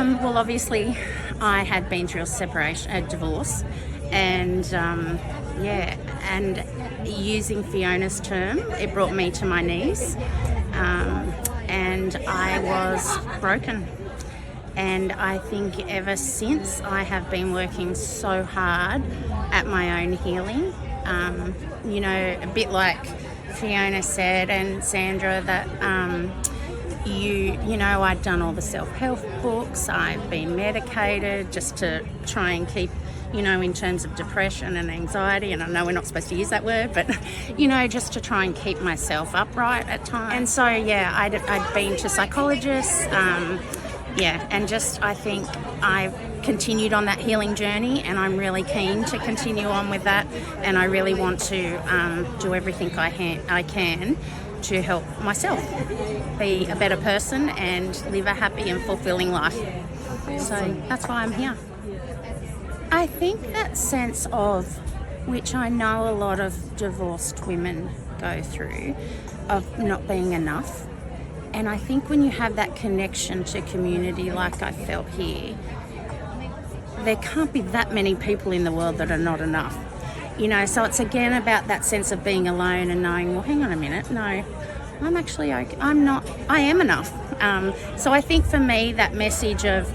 Well, obviously, I had been through a divorce, and and using Fiona's term, it brought me to my knees, and I was broken. And I think ever since, I have been working so hard at my own healing. A bit like Fiona said, and Sandra, that I'd done all the self-help books, I've been medicated just to try and keep, in terms of depression and anxiety, and I know we're not supposed to use that word, but, just to try and keep myself upright at times. And so, I'd been to psychologists, and just I think I've continued on that healing journey, and I'm really keen to continue on with that, and I really want to do everything I can to help myself be a better person and live a happy and fulfilling life. So that's why I'm here. I think that sense of, which I know a lot of divorced women go through, of not being enough. And I think when you have that connection to community like I felt here, there can't be that many people in the world that are not enough. So it's again about that sense of being alone and knowing, well, hang on a minute, no, I'm actually okay. I am enough. So I think for me, that message of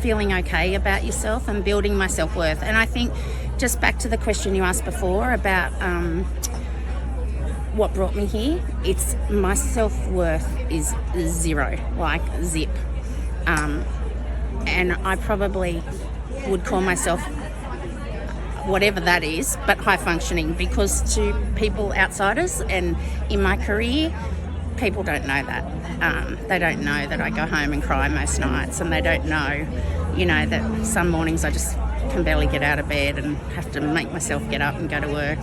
feeling okay about yourself and building my self-worth. And I think just back to the question you asked before about what brought me here, it's my self-worth is zero, like zip. And I probably would call myself whatever that is, but high functioning, because to people outsiders and in my career, people don't know that. They don't know that I go home and cry most nights, and they don't know, that some mornings I just can barely get out of bed and have to make myself get up and go to work.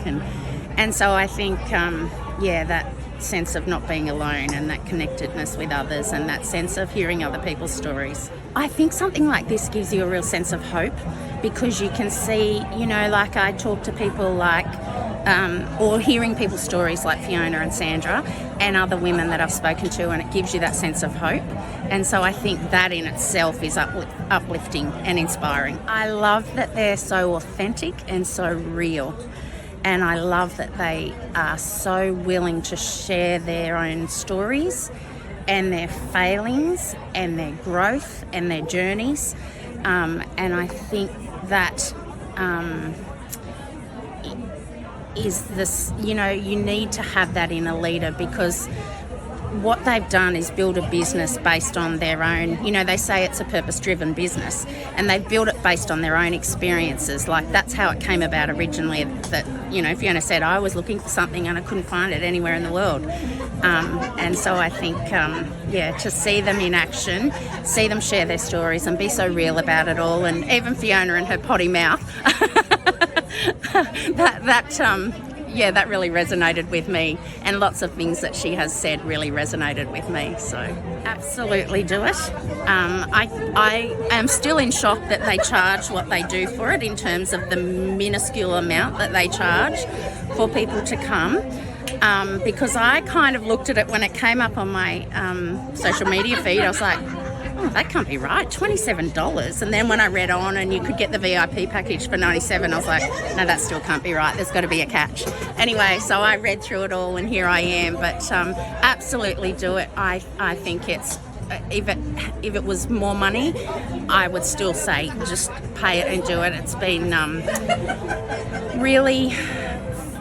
And so I think, that sense of not being alone and that connectedness with others and that sense of hearing other people's stories. I think something like this gives you a real sense of hope, because you can see, like I talk to people like, or hearing people's stories like Fiona and Sandra and other women that I've spoken to, and it gives you that sense of hope. And so I think that in itself is uplifting and inspiring. I love that they're so authentic and so real. And I love that they are so willing to share their own stories and their failings and their growth and their journeys. And I think that is this, you need to have that in a leader, because what they've done is build a business based on their own, they say it's a purpose-driven business, and they've built it based on their own experiences. Like, that's how it came about originally, that, Fiona said, I was looking for something and I couldn't find it anywhere in the world. And so I think, to see them in action, see them share their stories and be so real about it all, and even Fiona and her potty mouth, that really resonated with me, and lots of things that she has said really resonated with me. So absolutely do it. I am still in shock that they charge what they do for it, in terms of the minuscule amount that they charge for people to come. Because I kind of looked at it when it came up on my social media feed. I was like, oh, that can't be right, $27. And then when I read on and you could get the VIP package for $97, I was like, no, that still can't be right. There's got to be a catch. Anyway, so I read through it all and here I am. But absolutely do it. I think it's, if it was more money, I would still say just pay it and do it. It's been really...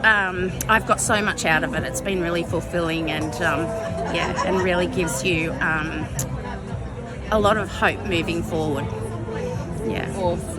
I've got so much out of it. It's been really fulfilling, and and really gives you a lot of hope moving forward. Yeah.